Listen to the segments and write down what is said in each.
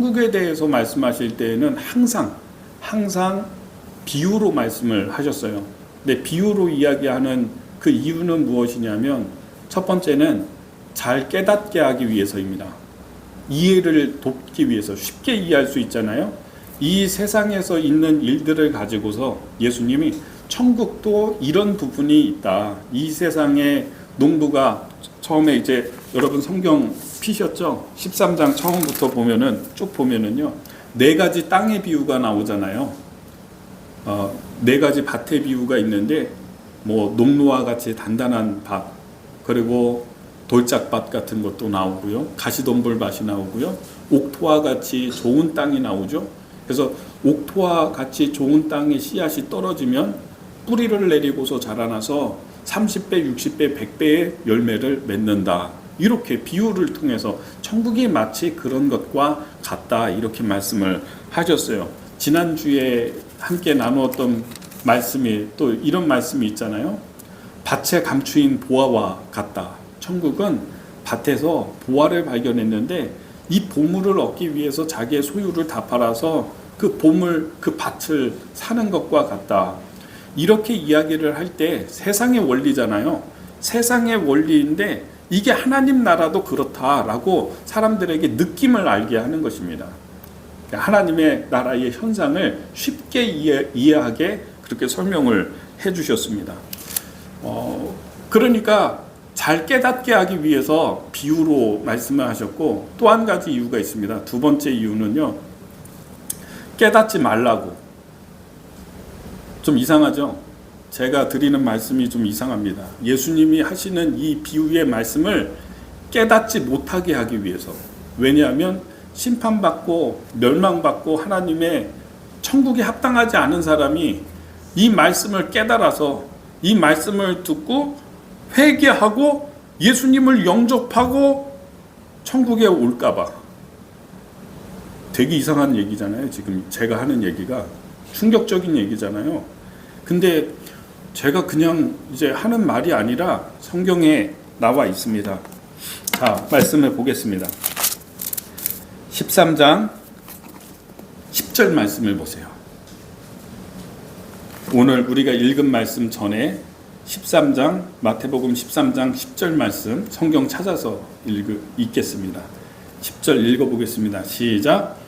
천국에 대해서 말씀하실 때에는 항상 비유로 말씀을 하셨어요. 근데 비유로 이야기하는 그 이유는 무엇이냐면 첫 번째는 잘 깨닫게 하기 위해서입니다. 이해를 돕기 위해서 쉽게 이해할 수 있잖아요. 이 세상에서 있는 일들을 가지고서 예수님이 천국도 이런 부분이 있다. 이 세상의 농부가 처음에 이제 여러분 성경 피셨죠? 13장 처음부터 보면은 쭉 보면은요. 네 가지 땅의 비유가 나오잖아요. 네 가지 밭의 비유가 있는데 뭐 농로와 같이 단단한 밭, 그리고 돌짝밭 같은 것도 나오고요. 가시덤불밭이 나오고요. 옥토와 같이 좋은 땅이 나오죠. 그래서 옥토와 같이 좋은 땅에 씨앗이 떨어지면 뿌리를 내리고서 자라나서 30배, 60배, 100배의 열매를 맺는다. 이렇게 비유를 통해서 천국이 마치 그런 것과 같다. 이렇게 말씀을 하셨어요. 지난주에 함께 나누었던 말씀이 또 이런 말씀이 있잖아요. 밭에 감추인 보화와 같다. 천국은 밭에서 보화를 발견했는데 이 보물을 얻기 위해서 자기의 소유를 다 팔아서 그 보물, 그 밭을 사는 것과 같다. 이렇게 이야기를 할 때 세상의 원리잖아요. 세상의 원리인데 이게 하나님 나라도 그렇다라고 사람들에게 느낌을 알게 하는 것입니다. 하나님의 나라의 현상을 쉽게 이해하게 그렇게 설명을 해주셨습니다. 그러니까 잘 깨닫게 하기 위해서 비유로 말씀을 하셨고, 또 한 가지 이유가 있습니다. 두 번째 이유는요, 깨닫지 말라고. 좀 이상하죠? 제가 드리는 말씀이 좀 이상합니다. 예수님이 하시는 이 비유의 말씀을 깨닫지 못하게 하기 위해서. 왜냐하면 심판받고 멸망받고 하나님의 천국에 합당하지 않은 사람이 이 말씀을 깨달아서 이 말씀을 듣고 회개하고 예수님을 영접하고 천국에 올까봐. 되게 이상한 얘기잖아요. 지금 제가 하는 얘기가 충격적인 얘기잖아요. 근데 제가 그냥 이제 하는 말이 아니라 성경에 나와 있습니다. 자, 말씀을 보겠습니다. 13장 10절 말씀을 보세요. 오늘 우리가 읽은 말씀 전에 13장, 마태복음 13장 10절 말씀 성경 찾아서 읽겠습니다. 10절 읽어보겠습니다. 시작.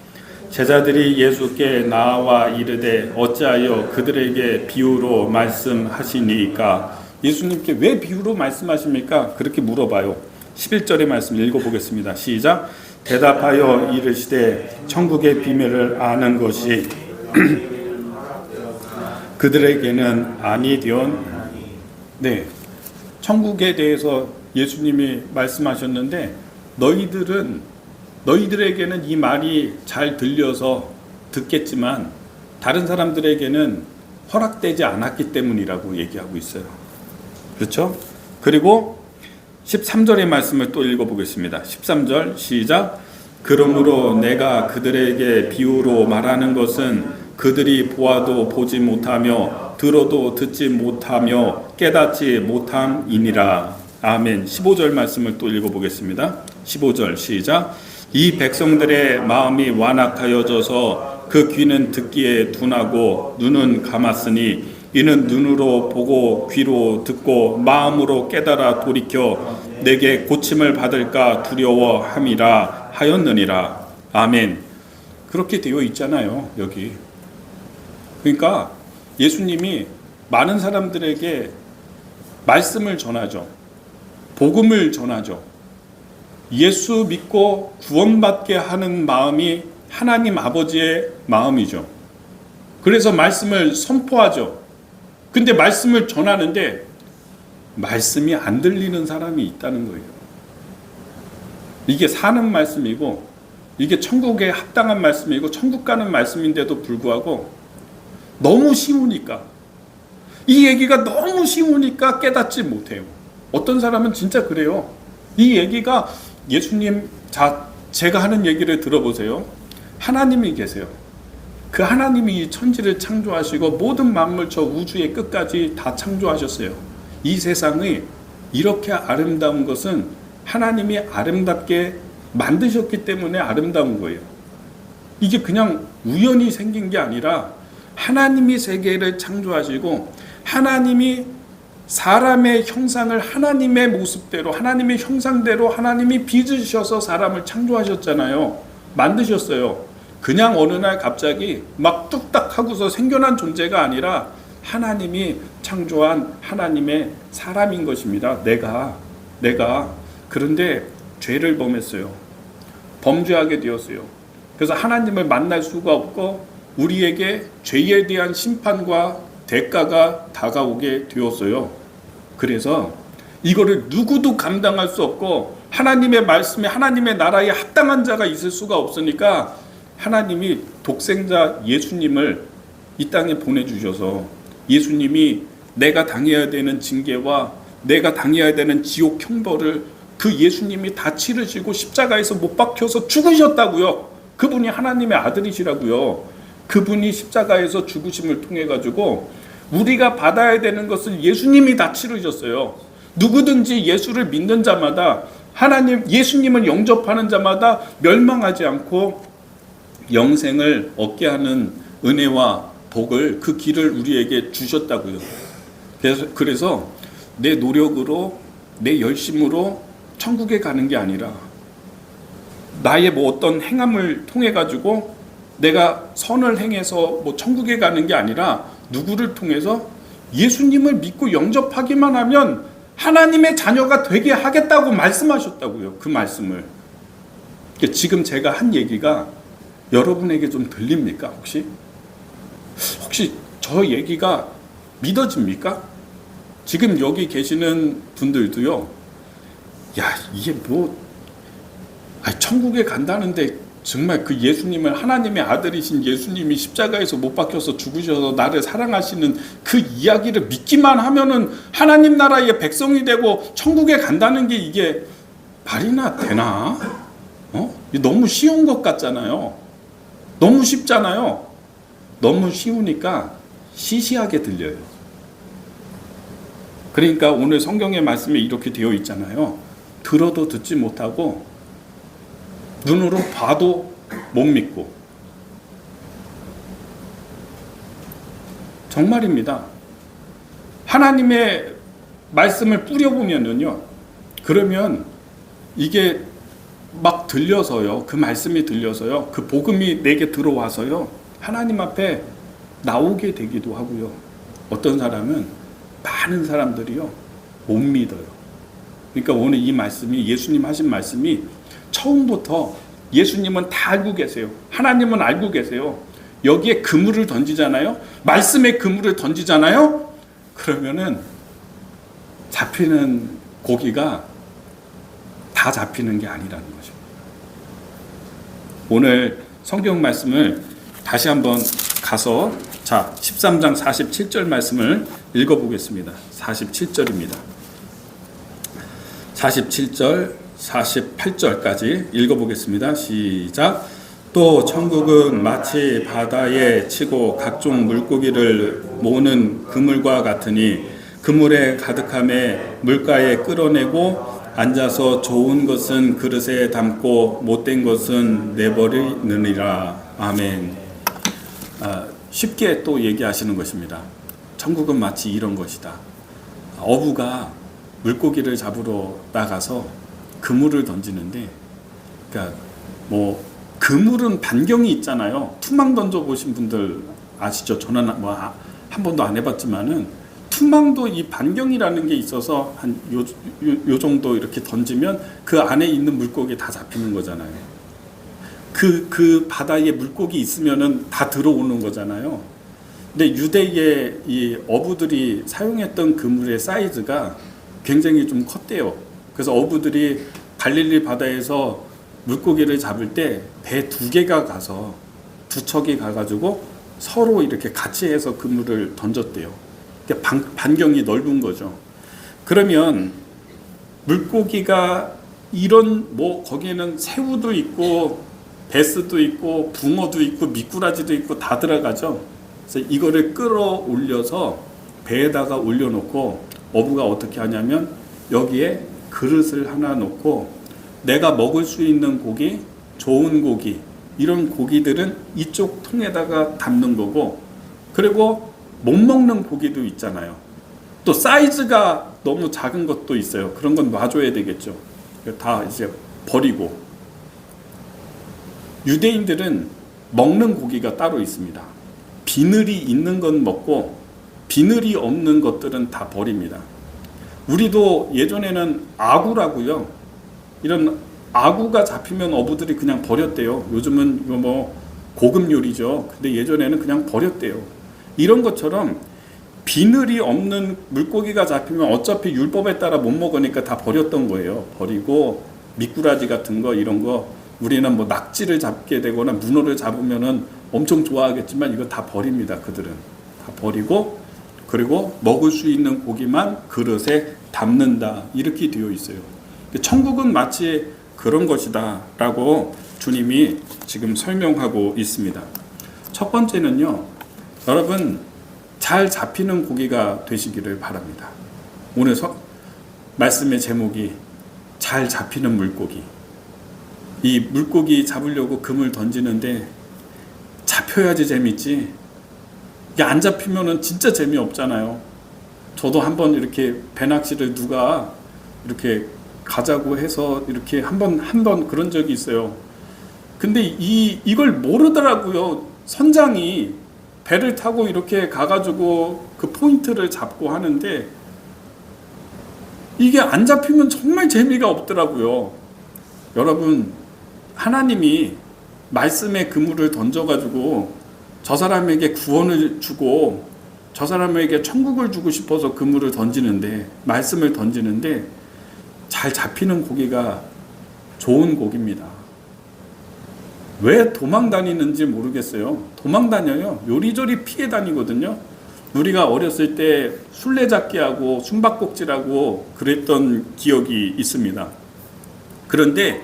제자들이 예수께 나와 이르되 어찌하여 그들에게 비유로 말씀하시니까? 예수님께 왜 비유로 말씀하십니까? 그렇게 물어봐요. 11절의 말씀 읽어보겠습니다. 시작. 대답하여 이르시되 천국의 비밀을 아는 것이 그들에게는 아니되었. 네, 천국에 대해서 예수님이 말씀하셨는데 너희들에게는 이 말이 잘 들려서 듣겠지만 다른 사람들에게는 허락되지 않았기 때문이라고 얘기하고 있어요. 그렇죠? 그리고 13절의 말씀을 또 읽어보겠습니다. 13절 시작. 그러므로 내가 그들에게 비유로 말하는 것은 그들이 보아도 보지 못하며 들어도 듣지 못하며 깨닫지 못함이니라. 아멘. 15절 말씀을 또 읽어보겠습니다. 15절 시작. 이 백성들의 마음이 완악하여져서 그 귀는 듣기에 둔하고 눈은 감았으니 이는 눈으로 보고 귀로 듣고 마음으로 깨달아 돌이켜 내게 고침을 받을까 두려워함이라 하였느니라. 아멘. 그렇게 되어 있잖아요, 여기. 그러니까 예수님이 많은 사람들에게 말씀을 전하죠. 복음을 전하죠. 예수 믿고 구원받게 하는 마음이 하나님 아버지의 마음이죠. 그래서 말씀을 선포하죠. 근데 말씀을 전하는데 말씀이 안 들리는 사람이 있다는 거예요. 이게 사는 말씀이고 이게 천국에 합당한 말씀이고 천국 가는 말씀인데도 불구하고 너무 쉬우니까, 이 얘기가 너무 쉬우니까 깨닫지 못해요. 어떤 사람은 진짜 그래요. 이 얘기가 예수님, 제가 하는 얘기를 들어보세요. 하나님이 계세요. 그 하나님이 이 천지를 창조하시고 모든 만물처 우주의 끝까지 다 창조하셨어요. 이 세상이 이렇게 아름다운 것은 하나님이 아름답게 만드셨기 때문에 아름다운 거예요. 이게 그냥 우연히 생긴 게 아니라 하나님이 세계를 창조하시고 하나님이 사람의 형상을 하나님의 모습대로 하나님의 형상대로 하나님이 빚으셔서 사람을 창조하셨잖아요. 만드셨어요. 그냥 어느 날 갑자기 막 뚝딱 하고서 생겨난 존재가 아니라 하나님이 창조한 하나님의 사람인 것입니다. 내가 그런데 죄를 범했어요. 범죄하게 되었어요. 그래서 하나님을 만날 수가 없고 우리에게 죄에 대한 심판과 대가가 다가오게 되었어요. 그래서 이거를 누구도 감당할 수 없고 하나님의 말씀에 하나님의 나라에 합당한 자가 있을 수가 없으니까 하나님이 독생자 예수님을 이 땅에 보내주셔서 예수님이 내가 당해야 되는 징계와 내가 당해야 되는 지옥 형벌을 그 예수님이 다 치르시고 십자가에서 못 박혀서 죽으셨다고요. 그분이 하나님의 아들이시라고요. 그분이 십자가에서 죽으심을 통해 가지고 우리가 받아야 되는 것을 예수님이 다 치르셨어요. 누구든지 예수를 믿는 자마다 하나님 예수님을 영접하는 자마다 멸망하지 않고 영생을 얻게 하는 은혜와 복을 그 길을 우리에게 주셨다고요. 그래서 내 노력으로 내 열심으로 천국에 가는 게 아니라 나의 뭐 어떤 행함을 통해 가지고 내가 선을 행해서 뭐 천국에 가는 게 아니라 누구를 통해서 예수님을 믿고 영접하기만 하면 하나님의 자녀가 되게 하겠다고 말씀하셨다고요. 그 말씀을. 지금 제가 한 얘기가 여러분에게 좀 들립니까? 혹시 저 얘기가 믿어집니까? 지금 여기 계시는 분들도요. 야, 이게 뭐 천국에 간다는데 정말 그 예수님을 하나님의 아들이신 예수님이 십자가에서 못 박혀서 죽으셔서 나를 사랑하시는 그 이야기를 믿기만 하면은 하나님 나라의 백성이 되고 천국에 간다는 게 이게 말이나 되나? 너무 쉬운 것 같잖아요. 너무 쉽잖아요. 너무 쉬우니까 시시하게 들려요. 그러니까 오늘 성경의 말씀에 이렇게 되어 있잖아요. 들어도 듣지 못하고 눈으로 봐도 못 믿고. 정말입니다. 하나님의 말씀을 뿌려보면요. 그러면 이게 막 들려서요. 그 말씀이 들려서요. 그 복음이 내게 들어와서요. 하나님 앞에 나오게 되기도 하고요. 어떤 사람은 많은 사람들이요. 못 믿어요. 그러니까 오늘 이 말씀이 예수님 하신 말씀이 처음부터 예수님은 다 알고 계세요. 하나님은 알고 계세요. 여기에 그물을 던지잖아요. 말씀에 그물을 던지잖아요. 그러면은 잡히는 고기가 다 잡히는 게 아니라는 것입니다. 오늘 성경 말씀을 다시 한번 가서 13장 47절 말씀을 읽어보겠습니다. 47절입니다. 47절 48절까지 읽어보겠습니다. 시작. 또 천국은 마치 바다에 치고 각종 물고기를 모으는 그물과 같으니 그물에 가득함에 물가에 끌어내고 앉아서 좋은 것은 그릇에 담고 못된 것은 내버리느니라. 아멘. 쉽게 또 얘기하시는 것입니다. 천국은 마치 이런 것이다. 어부가 물고기를 잡으러 나가서 그물을 던지는데, 그러니까 뭐 그물은 반경이 있잖아요. 투망 던져 보신 분들 아시죠? 저는 뭐 한 번도 안 해봤지만은 투망도 이 반경이라는 게 있어서 한 요 정도 이렇게 던지면 그 안에 있는 물고기 다 잡히는 거잖아요. 그 바다에 물고기 있으면은 다 들어오는 거잖아요. 근데 유대의 이 어부들이 사용했던 그물의 사이즈가 굉장히 좀 컸대요. 그래서 어부들이 갈릴리 바다에서 물고기를 잡을 때 배 2개가 가서 2척이 가가지고 서로 이렇게 같이 해서 그물을 던졌대요. 그러니까 반경이 넓은 거죠. 그러면 물고기가 이런 뭐 거기에는 새우도 있고 베스도 있고 붕어도 있고 미꾸라지도 있고 다 들어가죠. 그래서 이거를 끌어올려서 배에다가 올려놓고 어부가 어떻게 하냐면 여기에 그릇을 하나 놓고 내가 먹을 수 있는 고기, 좋은 고기, 이런 고기들은 이쪽 통에다가 담는 거고, 그리고 못 먹는 고기도 있잖아요. 또 사이즈가 너무 작은 것도 있어요. 그런 건 놔줘야 되겠죠. 다 이제 버리고. 유대인들은 먹는 고기가 따로 있습니다. 비늘이 있는 건 먹고 비늘이 없는 것들은 다 버립니다. 우리도 예전에는 아구라고요. 이런 아구가 잡히면 어부들이 그냥 버렸대요. 요즘은 이거 뭐 고급 요리죠. 근데 예전에는 그냥 버렸대요. 이런 것처럼 비늘이 없는 물고기가 잡히면 어차피 율법에 따라 못 먹으니까 다 버렸던 거예요. 버리고 미꾸라지 같은 거 이런 거 우리는 뭐 낙지를 잡게 되거나 문어를 잡으면은 엄청 좋아하겠지만 이거 다 버립니다. 그들은 다 버리고, 그리고 먹을 수 있는 고기만 그릇에 담는다 이렇게 되어 있어요. 천국은 마치 그런 것이다 라고 주님이 지금 설명하고 있습니다. 첫 번째는요, 여러분 잘 잡히는 고기가 되시기를 바랍니다. 오늘 말씀의 제목이 잘 잡히는 물고기. 이 물고기 잡으려고 금을 던지는데 잡혀야지 재밌지. 이게 안 잡히면은 진짜 재미없잖아요. 저도 한번 이렇게 배낚시를 누가 이렇게 가자고 해서 이렇게 한 번 그런 적이 있어요. 근데 이걸 모르더라고요. 선장이 배를 타고 이렇게 가가지고 그 포인트를 잡고 하는데 이게 안 잡히면 정말 재미가 없더라고요. 여러분, 하나님이 말씀의 그물을 던져가지고 저 사람에게 구원을 주고 저 사람에게 천국을 주고 싶어서 그물을 던지는데, 말씀을 던지는데 잘 잡히는 고기가 좋은 고기입니다. 왜 도망 다니는지 모르겠어요. 도망 다녀요. 요리조리 피해 다니거든요. 우리가 어렸을 때 술래잡기하고 숨바꼭질하고 그랬던 기억이 있습니다. 그런데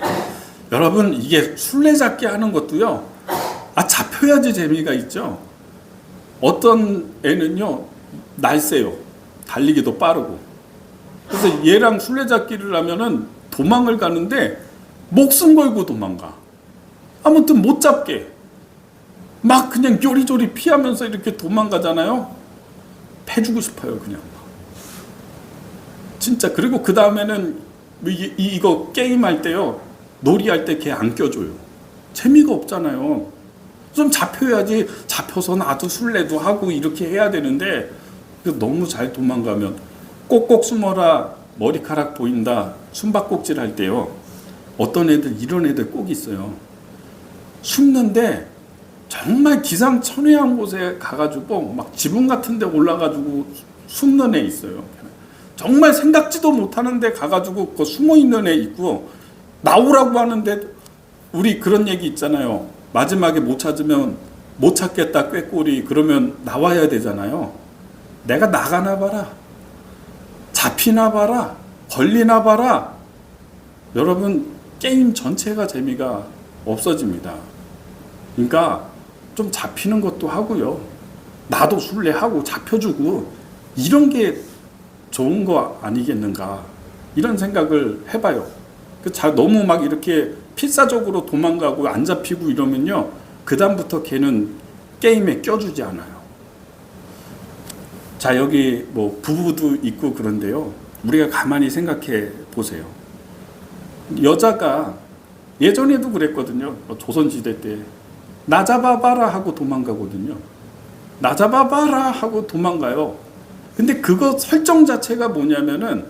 여러분, 이게 술래잡기 하는 것도요, 잡혀야지 재미가 있죠. 어떤 애는요 날쌔요. 달리기도 빠르고. 그래서 얘랑 술래잡기를 하면은 도망을 가는데 목숨 걸고 도망가. 아무튼 못 잡게 막 그냥 요리조리 피하면서 이렇게 도망가잖아요. 패주고 싶어요 그냥. 진짜. 그리고 그 다음에는 이거 게임할 때요, 놀이할 때 걔 안 껴줘요. 재미가 없잖아요. 좀 잡혀야지. 잡혀서 나도 술래도 하고 이렇게 해야 되는데 너무 잘 도망가면 꼭꼭 숨어라, 머리카락 보인다, 숨바꼭질 할 때요, 어떤 애들, 이런 애들 꼭 있어요. 숨는데 정말 기상천외한 곳에 가가지고 막 지붕 같은 데 올라가지고 숨는 애 있어요. 정말 생각지도 못하는 데 가가지고 그 숨어있는 애 있고, 나오라고 하는데 우리 그런 얘기 있잖아요. 마지막에 못 찾으면 못 찾겠다 꾀꼬리, 그러면 나와야 되잖아요. 내가 나가나 봐라, 잡히나 봐라, 걸리나 봐라. 여러분, 게임 전체가 재미가 없어집니다. 그러니까 좀 잡히는 것도 하고요, 나도 술래하고 잡혀주고, 이런 게 좋은 거 아니겠는가, 이런 생각을 해봐요. 너무 막 이렇게 필사적으로 도망가고 안 잡히고 이러면요, 그 다음부터 걔는 게임에 껴주지 않아요. 자, 여기 뭐 부부도 있고 그런데요, 우리가 가만히 생각해 보세요. 여자가 예전에도 그랬거든요. 조선시대 때 나 잡아봐라 하고 도망가거든요. 나 잡아봐라 하고 도망가요. 근데 그거 설정 자체가 뭐냐면은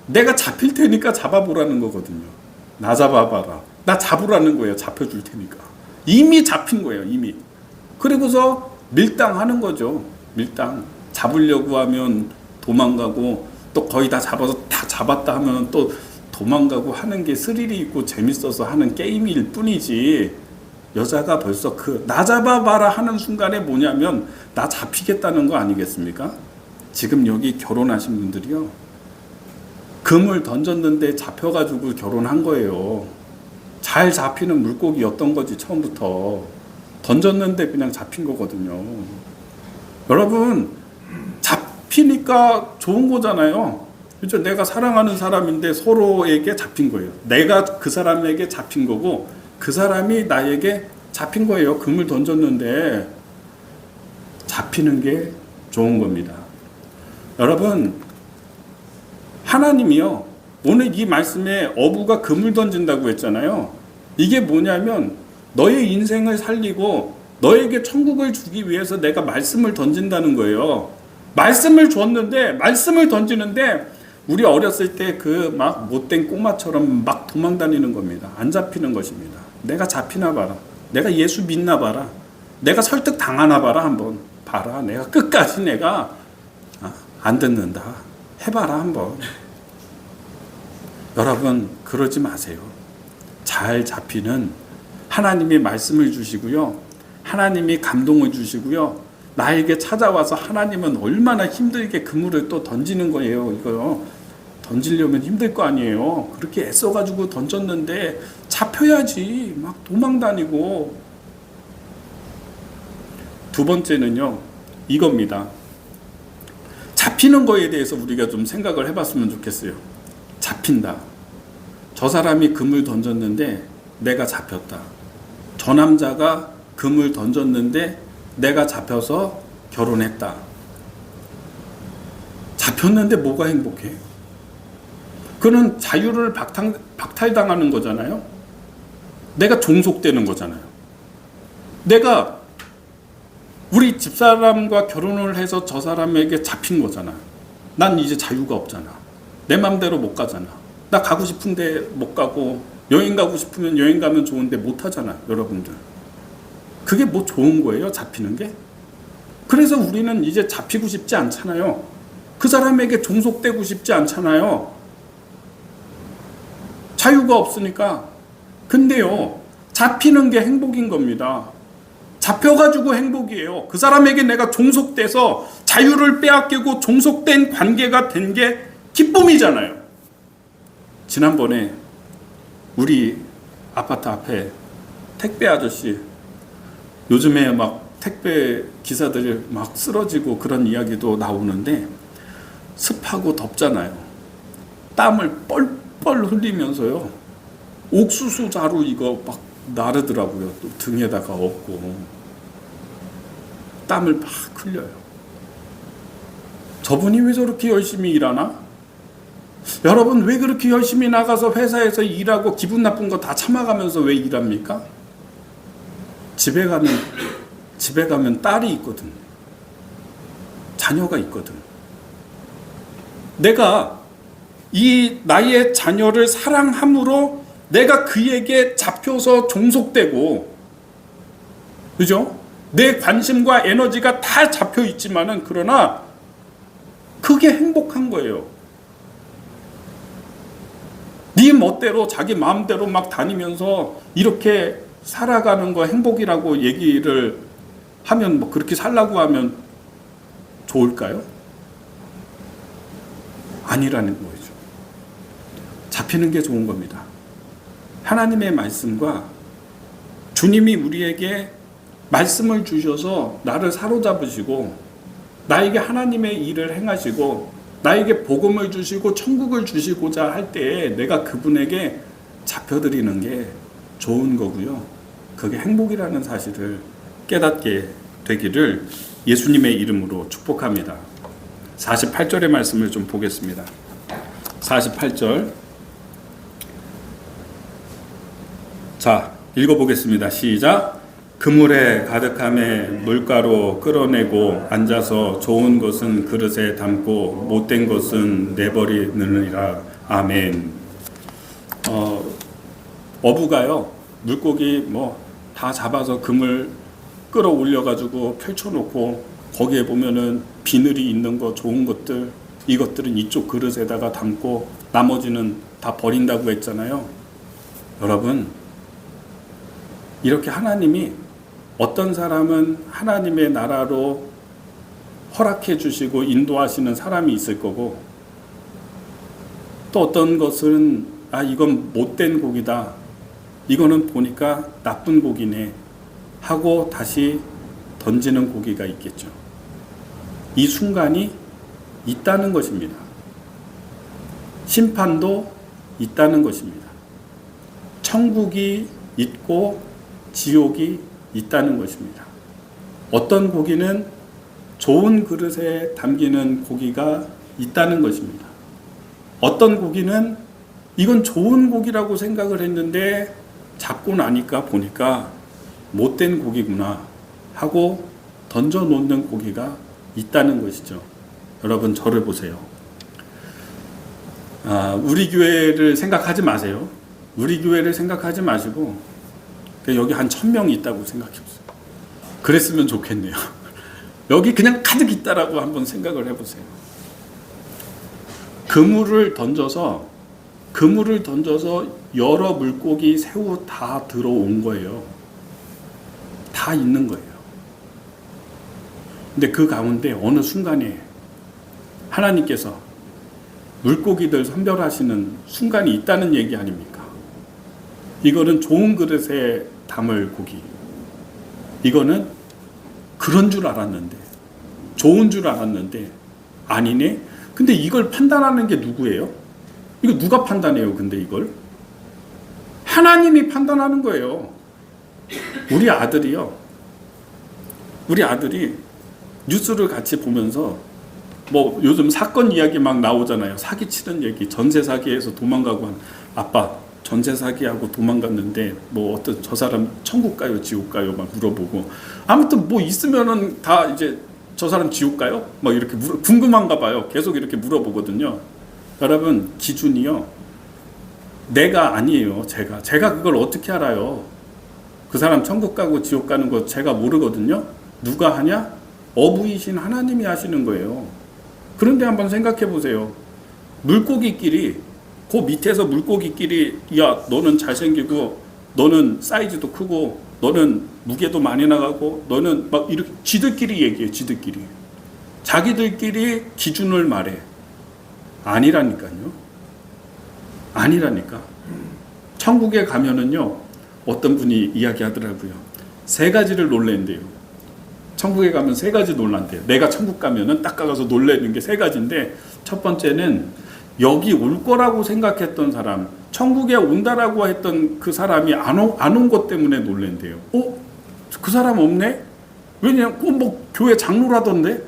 내가 잡힐 테니까 잡아보라는 거거든요. 나 잡아봐라, 나 잡으라는 거예요. 잡혀줄 테니까. 이미 잡힌 거예요, 이미. 그리고서 밀당하는 거죠. 밀당. 잡으려고 하면 도망가고, 또 거의 다 잡아서 다 잡았다 하면 또 도망가고 하는 게 스릴이 있고 재밌어서 하는 게임일 뿐이지, 여자가 벌써 나 잡아봐라 하는 순간에 뭐냐면 나 잡히겠다는 거 아니겠습니까? 지금 여기 결혼하신 분들이요, 금을 던졌는데 잡혀가지고 결혼한 거예요. 잘 잡히는 물고기였던 거지. 처음부터 던졌는데 그냥 잡힌 거거든요. 여러분, 잡히니까 좋은 거잖아요. 그렇죠? 내가 사랑하는 사람인데 서로에게 잡힌 거예요. 내가 그 사람에게 잡힌 거고, 그 사람이 나에게 잡힌 거예요. 금을 던졌는데 잡히는 게 좋은 겁니다. 여러분, 하나님이요, 오늘 이 말씀에 어부가 금을 던진다고 했잖아요. 이게 뭐냐면 너의 인생을 살리고 너에게 천국을 주기 위해서 내가 말씀을 던진다는 거예요. 말씀을 줬는데, 말씀을 던지는데 우리 어렸을 때 그 막 못된 꼬마처럼 막 도망다니는 겁니다. 안 잡히는 것입니다. 내가 잡히나 봐라. 내가 예수 믿나 봐라. 내가 설득 당하나 봐라. 한번 봐라. 내가 끝까지 내가 안 듣는다. 해봐라 한번. 여러분, 그러지 마세요. 잘 잡히는 하나님이 말씀을 주시고요. 하나님이 감동을 주시고요. 나에게 찾아와서 하나님은 얼마나 힘들게 그물을 또 던지는 거예요. 이거 던지려면 힘들 거 아니에요. 그렇게 애써가지고 던졌는데 잡혀야지. 막 도망다니고. 두 번째는요, 이겁니다. 잡히는 거에 대해서 우리가 좀 생각을 해봤으면 좋겠어요. 잡힌다. 저 사람이 금을 던졌는데 내가 잡혔다. 저 남자가 금을 던졌는데 내가 잡혀서 결혼했다. 잡혔는데 뭐가 행복해? 그는 자유를 박탈당하는 거잖아요. 내가 종속되는 거잖아요. 내가 우리 집사람과 결혼을 해서 저 사람에게 잡힌 거잖아. 난 이제 자유가 없잖아. 내 맘대로 못 가잖아. 나 가고 싶은데 못 가고, 여행 가고 싶으면 여행 가면 좋은데 못 하잖아, 여러분들. 그게 뭐 좋은 거예요, 잡히는 게? 그래서 우리는 이제 잡히고 싶지 않잖아요. 그 사람에게 종속되고 싶지 않잖아요. 자유가 없으니까. 근데요, 잡히는 게 행복인 겁니다. 잡혀가지고 행복이에요. 그 사람에게 내가 종속돼서 자유를 빼앗기고 종속된 관계가 된 게 기쁨이잖아요. 지난번에 우리 아파트 앞에 택배 아저씨, 요즘에 막 택배 기사들이 막 쓰러지고 그런 이야기도 나오는데, 습하고 덥잖아요. 땀을 뻘뻘 흘리면서요, 옥수수 자루 이거 막 나르더라고요. 또 등에다가 얹고 땀을 막 흘려요. 저분이 왜 저렇게 열심히 일하나? 여러분, 왜 그렇게 열심히 나가서 회사에서 일하고 기분 나쁜 거 다 참아가면서 왜 일합니까? 집에 가면 딸이 있거든. 자녀가 있거든. 내가 이 나의 자녀를 사랑함으로 내가 그에게 잡혀서 종속되고, 그죠? 내 관심과 에너지가 다 잡혀 있지만은, 그러나 그게 행복한 거예요. 네 멋대로 자기 마음대로 막 다니면서 이렇게 살아가는 거 행복이라고 얘기를 하면, 뭐 그렇게 살라고 하면 좋을까요? 아니라는 거죠. 잡히는 게 좋은 겁니다. 하나님의 말씀과 주님이 우리에게 말씀을 주셔서 나를 사로잡으시고 나에게 하나님의 일을 행하시고 나에게 복음을 주시고 천국을 주시고자 할 때에 내가 그분에게 잡혀드리는 게 좋은 거고요. 그게 행복이라는 사실을 깨닫게 되기를 예수님의 이름으로 축복합니다. 48절의 말씀을 좀 보겠습니다. 48절. 자, 읽어보겠습니다. 시작. 그물에 가득함에 물가로 끌어내고 앉아서 좋은 것은 그릇에 담고 못된 것은 내버리느니라. 아멘. 어부가요, 물고기 뭐 다 잡아서 그물 끌어올려 가지고 펼쳐놓고 거기에 보면은 비늘이 있는 거, 좋은 것들, 이것들은 이쪽 그릇에다가 담고 나머지는 다 버린다고 했잖아요. 여러분, 이렇게 하나님이 어떤 사람은 하나님의 나라로 허락해 주시고 인도하시는 사람이 있을 거고, 또 어떤 것은 이건 못된 고기다, 이거는 보니까 나쁜 고기네 하고 다시 던지는 고기가 있겠죠. 이 순간이 있다는 것입니다. 심판도 있다는 것입니다. 천국이 있고 지옥이 있다는 것입니다. 어떤 고기는 좋은 그릇에 담기는 고기가 있다는 것입니다. 어떤 고기는 이건 좋은 고기라고 생각을 했는데 잡고 나니까 보니까 못된 고기구나 하고 던져놓는 고기가 있다는 것이죠. 여러분, 저를 보세요. 우리 교회를 생각하지 마세요. 우리 교회를 생각하지 마시고 여기 한 1000명이 있다고 생각해보세요. 그랬으면 좋겠네요. 여기 그냥 가득 있다라고 한번 생각을 해보세요. 그물을 던져서 여러 물고기, 새우 다 들어온 거예요. 다 있는 거예요. 근데 그 가운데 어느 순간에 하나님께서 물고기들 선별하시는 순간이 있다는 얘기 아닙니까? 이거는 좋은 그릇에 담을 고기. 이거는 그런 줄 알았는데, 좋은 줄 알았는데 아니네. 근데 이걸 판단하는 게 누구예요? 이거 누가 판단해요? 근데 이걸 하나님이 판단하는 거예요. 우리 아들이 뉴스를 같이 보면서 뭐 요즘 사건 이야기 막 나오잖아요. 사기치는 얘기, 전세 사기에서 도망가고 한 아빠 전세 사기하고 도망갔는데 뭐 어떤 저 사람 천국 가요, 지옥 가요 막 물어보고, 아무튼 뭐 있으면은 다 이제 저 사람 지옥 가요? 막 이렇게 궁금한가 봐요. 계속 이렇게 물어보거든요. 여러분, 기준이요, 내가 아니에요. 제가 그걸 어떻게 알아요? 그 사람 천국 가고 지옥 가는 거 제가 모르거든요. 누가 하냐? 어부이신 하나님이 하시는 거예요. 그런데 한번 생각해 보세요. 물고기끼리, 그 밑에서 물고기끼리, 야, 너는 잘생기고, 너는 사이즈도 크고, 너는 무게도 많이 나가고, 너는 막 이렇게 지들끼리 얘기해. 지들끼리 자기들끼리 기준을 말해. 아니라니까요. 천국에 가면은요, 어떤 분이 이야기하더라고요. 3가지를 놀랜대요. 천국에 가면 3가지 놀란대요. 내가 천국 가면은 딱 가서 놀래는 게 3가지인데, 첫 번째는 여기 올 거라고 생각했던 사람, 천국에 온다라고 했던 그 사람이 안 온 것 때문에 놀랜대요. 그 사람 없네? 왜냐면 뭐 교회 장로라던데,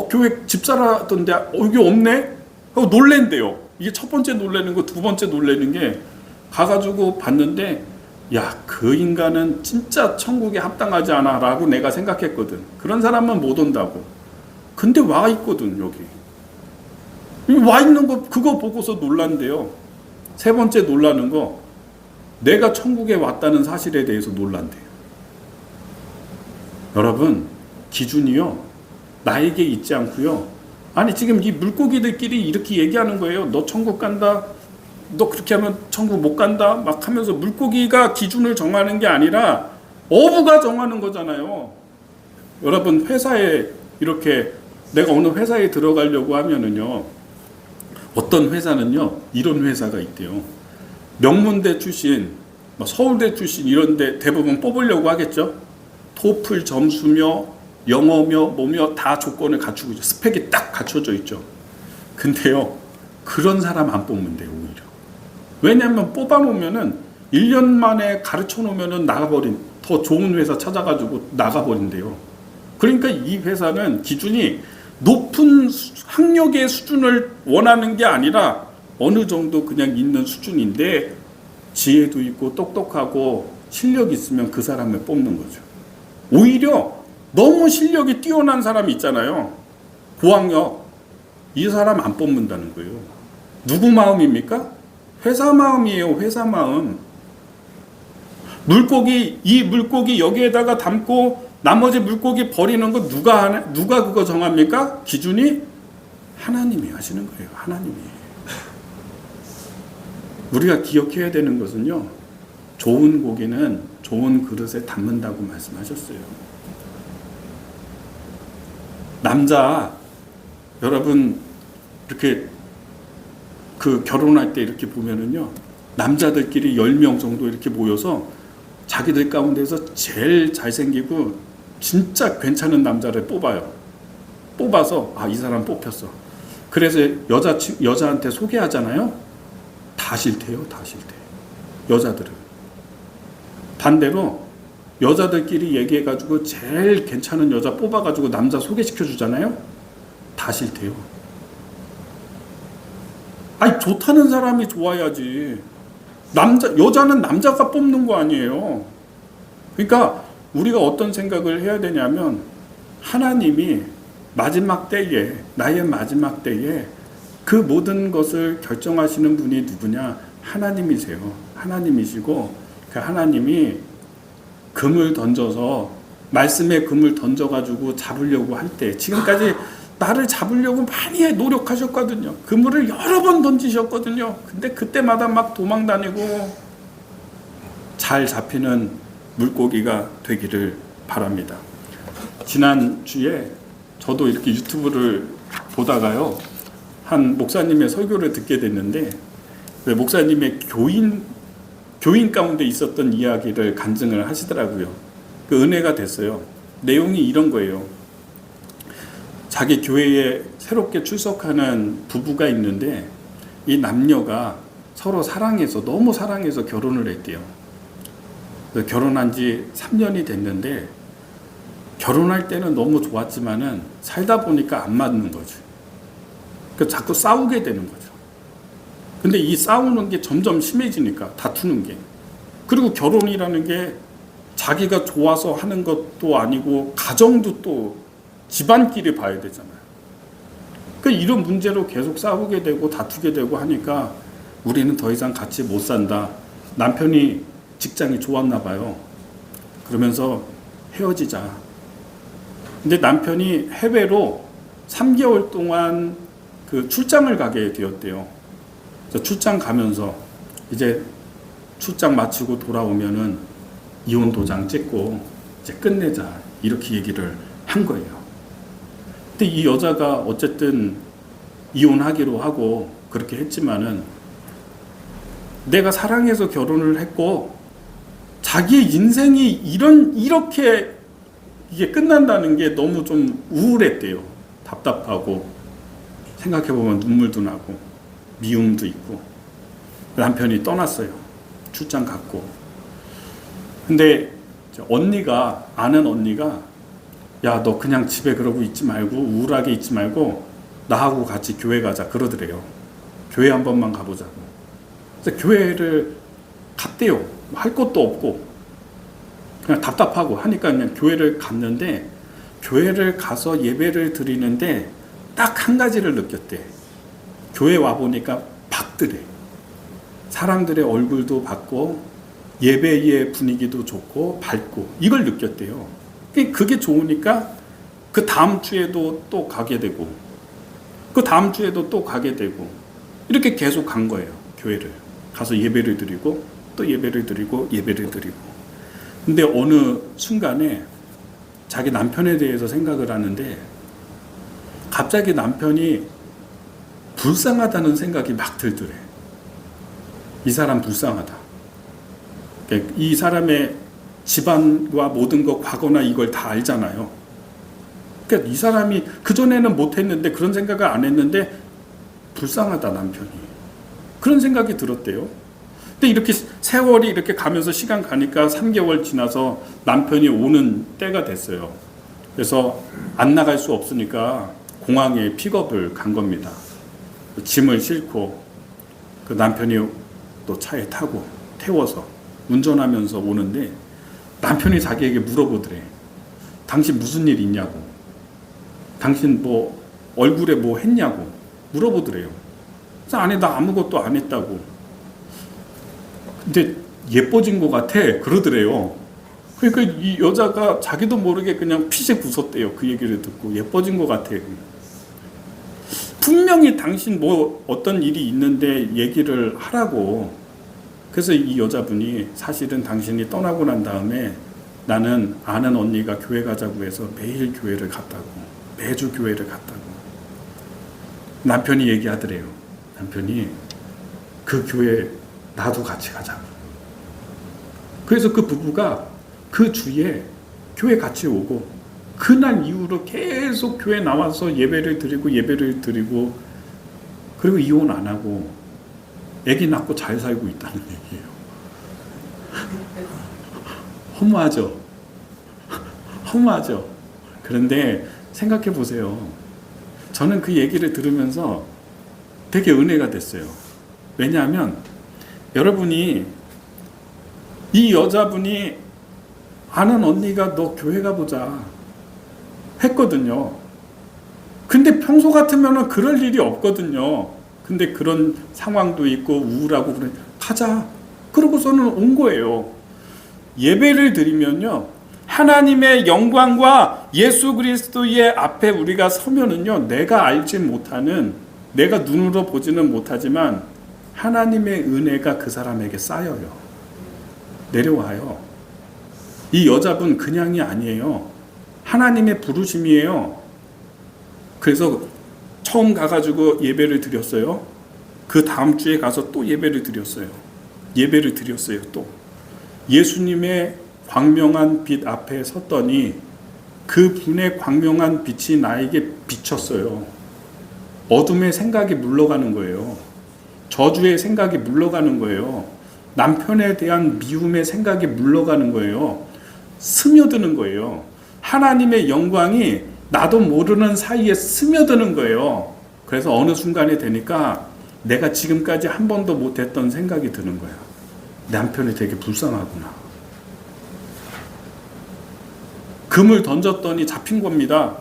교회 집사라던데, 여기 없네? 하고 놀랜대요. 이게 첫 번째 놀래는 거. 두 번째 놀래는 게, 가가지고 봤는데, 야, 그 인간은 진짜 천국에 합당하지 않아 라고 내가 생각했거든. 그런 사람은 못 온다고. 근데 와 있거든. 여기 와 있는 거, 그거 보고서 놀란대요. 3번째 놀라는 거, 내가 천국에 왔다는 사실에 대해서 놀란대요. 여러분, 기준이요, 나에게 있지 않고요. 아니, 지금 이 물고기들끼리 이렇게 얘기하는 거예요. 너 천국 간다, 너 그렇게 하면 천국 못 간다 막 하면서, 물고기가 기준을 정하는 게 아니라 어부가 정하는 거잖아요. 여러분, 회사에 이렇게, 내가 어느 회사에 들어가려고 하면은요, 어떤 회사는요, 이런 회사가 있대요. 명문대 출신, 서울대 출신 이런데 대부분 뽑으려고 하겠죠. 토플 점수며 영어며 뭐며 다 조건을 갖추고 있죠. 스펙이 딱 갖춰져 있죠. 근데요, 그런 사람 안 뽑는데요, 오히려. 왜냐하면 뽑아놓으면은 1년 만에 가르쳐 놓으면은 나가버린, 더 좋은 회사 찾아가지고 나가버린대요. 그러니까 이 회사는 기준이 높은 학력의 수준을 원하는 게 아니라 어느 정도 그냥 있는 수준인데, 지혜도 있고 똑똑하고 실력이 있으면 그 사람을 뽑는 거죠. 오히려 너무 실력이 뛰어난 사람이 있잖아요. 고학력, 이 사람 안 뽑는다는 거예요. 누구 마음입니까? 회사 마음이에요. 회사 마음. 이 물고기 여기에다가 담고 나머지 물고기 버리는 거 누가 그거 정합니까? 기준이 하나님이 하시는 거예요. 하나님이. 우리가 기억해야 되는 것은요, 좋은 고기는 좋은 그릇에 담는다고 말씀하셨어요. 남자, 여러분 이렇게 그 결혼할 때 이렇게 보면은요, 남자들끼리 10명 정도 이렇게 모여서 자기들 가운데서 제일 잘생기고 진짜 괜찮은 남자를 뽑아요. 뽑아서, 이 사람 뽑혔어. 그래서 여자한테 소개하잖아요. 다 싫대요. 다 싫대. 여자들은. 반대로 여자들끼리 얘기해가지고 제일 괜찮은 여자 뽑아가지고 남자 소개시켜주잖아요. 다 싫대요. 아니, 좋다는 사람이 좋아야지. 여자는 남자가 뽑는 거 아니에요. 그러니까 우리가 어떤 생각을 해야 되냐면, 하나님이 마지막 때에, 나의 마지막 때에 그 모든 것을 결정하시는 분이 누구냐? 하나님이세요. 하나님이시고, 그 하나님이 금을 던져서, 말씀에 금을 던져가지고 잡으려고 할 때, 지금까지 나를 잡으려고 많이 노력하셨거든요. 그물을 여러 번 던지셨거든요. 근데 그때마다 막 도망 다니고 잘 잡히는 물고기가 되기를 바랍니다. 지난주에 저도 이렇게 유튜브를 보다가요, 한 목사님의 설교를 듣게 됐는데, 목사님의 교인 가운데 있었던 이야기를 간증을 하시더라고요. 그 은혜가 됐어요. 내용이 이런 거예요. 자기 교회에 새롭게 출석하는 부부가 있는데, 이 남녀가 서로 사랑해서, 너무 사랑해서 결혼을 했대요. 결혼한 지 3년이 됐는데, 결혼할 때는 너무 좋았지만은 살다 보니까 안 맞는 거죠. 그러니까 자꾸 싸우게 되는 거죠. 근데 이 싸우는 게 점점 심해지니까, 다투는 게. 그리고 결혼이라는 게 자기가 좋아서 하는 것도 아니고 가정도 또 집안끼리 봐야 되잖아요. 그러니까 이런 문제로 계속 싸우게 되고 다투게 되고 하니까 우리는 더 이상 같이 못 산다. 남편이 직장이 좋았나 봐요. 그러면서 헤어지자. 근데 남편이 해외로 3개월 동안 그 출장을 가게 되었대요. 출장 가면서 이제 출장 마치고 돌아오면은 이혼 도장 찍고 이제 끝내자, 이렇게 얘기를 한 거예요. 근데 이 여자가 어쨌든 이혼하기로 하고 그렇게 했지만은, 내가 사랑해서 결혼을 했고 자기의 인생이 이렇게 이게 끝난다는 게 너무 좀 우울했대요. 답답하고, 생각해보면 눈물도 나고 미움도 있고. 남편이 떠났어요. 출장 갔고. 근데 아는 언니가 야, 너 그냥 집에 그러고 있지 말고, 우울하게 있지 말고 나하고 같이 교회 가자 그러더래요. 교회 한 번만 가보자고. 그래서 교회를 갔대요. 할 것도 없고 그냥 답답하고 하니까 그냥 교회를 갔는데, 교회를 가서 예배를 드리는데 딱 한 가지를 느꼈대. 교회 와보니까 밝더래. 사람들의 얼굴도 밝고 예배의 분위기도 좋고 밝고, 이걸 느꼈대요. 그게 좋으니까 그 다음 주에도 또 가게 되고, 그 다음 주에도 또 가게 되고, 이렇게 계속 간 거예요. 교회를 가서 예배를 드리고 또 예배를 드리고 예배를 드리고. 근데 어느 순간에 자기 남편에 대해서 생각을 하는데, 갑자기 남편이 불쌍하다는 생각이 막 들더래. 이 사람 불쌍하다. 이 사람의 집안과 모든 것, 과거나 이걸 다 알잖아요. 그러니까 이 사람이 그전에는 못했는데, 그런 생각을 안 했는데 불쌍하다, 남편이. 그런 생각이 들었대요. 근데 이렇게 세월이 이렇게 가면서 시간 가니까 3개월 지나서 남편이 오는 때가 됐어요. 그래서 안 나갈 수 없으니까 공항에 픽업을 간 겁니다. 짐을 싣고 그 남편이 또 차에 타고 태워서 운전하면서 오는데, 남편이 자기에게 물어보더래. 당신 무슨 일 있냐고. 당신 뭐 얼굴에 뭐 했냐고 물어보더래요. 그래서 아니, 나 아무것도 안 했다고. 근데 예뻐진 것 같아 그러더래요. 그러니까 이 여자가 자기도 모르게 그냥 피식 웃었대요. 그 얘기를 듣고. 예뻐진 것 같아. 분명히 당신 뭐 어떤 일이 있는데 얘기를 하라고. 그래서 이 여자분이 사실은 당신이 떠나고 난 다음에 나는 아는 언니가 교회 가자고 해서 매일 교회를 갔다고. 매주 교회를 갔다고. 남편이 얘기하더래요. 남편이 그 교회 나도 같이 가자고. 그래서 그 부부가 그 주에 교회 같이 오고, 그날 이후로 계속 교회 나와서 예배를 드리고 그리고 이혼 안 하고 아기 낳고 잘 살고 있다는 얘기예요. 허무하죠. 허무하죠. 그런데 생각해 보세요. 저는 그 얘기를 들으면서 되게 은혜가 됐어요. 왜냐하면 여러분이 이 여자분이 아는 언니가 너 교회 가보자 했거든요. 근데 평소 같으면 그럴 일이 없거든요. 근데 그런 상황도 있고 우울하고 그래 가자. 그러고서는 온 거예요. 예배를 드리면요, 하나님의 영광과 예수 그리스도의 앞에 우리가 서면은요, 내가 알지 못하는, 내가 눈으로 보지는 못하지만 하나님의 은혜가 그 사람에게 쌓여요. 내려와요. 이 여자분 그냥이 아니에요. 하나님의 부르심이에요. 그래서 처음 가가지고 예배를 드렸어요. 그 다음 주에 가서 또 예배를 드렸어요. 예배를 드렸어요. 또 예수님의 광명한 빛 앞에 섰더니 그 분의 광명한 빛이 나에게 비쳤어요. 어둠의 생각이 물러가는 거예요. 저주의 생각이 물러가는 거예요. 남편에 대한 미움의 생각이 물러가는 거예요. 스며드는 거예요. 하나님의 영광이 나도 모르는 사이에 스며드는 거예요. 그래서 어느 순간에 되니까 내가 지금까지 한 번도 못했던 생각이 드는 거야. 남편이 되게 불쌍하구나. 금을 던졌더니 잡힌 겁니다.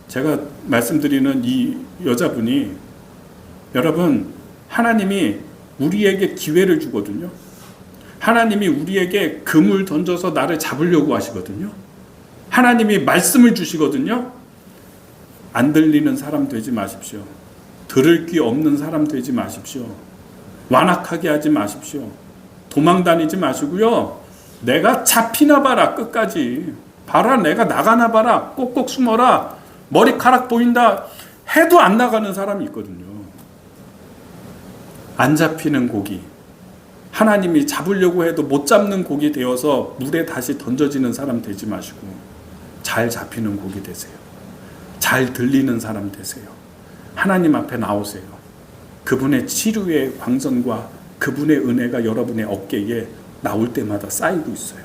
제가 말씀드리는 이 여자분이, 여러분, 하나님이 우리에게 기회를 주거든요. 하나님이 우리에게 금을 던져서 나를 잡으려고 하시거든요. 하나님이 말씀을 주시거든요. 안 들리는 사람 되지 마십시오. 들을 귀 없는 사람 되지 마십시오. 완악하게 하지 마십시오. 도망 다니지 마시고요. 내가 잡히나 봐라. 끝까지 봐라. 내가 나가나 봐라. 꼭꼭 숨어라. 머리카락 보인다 해도 안 나가는 사람이 있거든요. 안 잡히는 고기, 하나님이 잡으려고 해도 못 잡는 고기 되어서 물에 다시 던져지는 사람 되지 마시고 잘 잡히는 고기 되세요. 잘 들리는 사람 되세요. 하나님 앞에 나오세요. 그분의 치료의 광선과 그분의 은혜가 여러분의 어깨에 나올 때마다 쌓이고 있어요.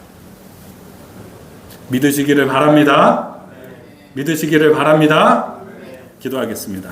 믿으시기를 바랍니다. 믿으시기를 바랍니다. 기도하겠습니다.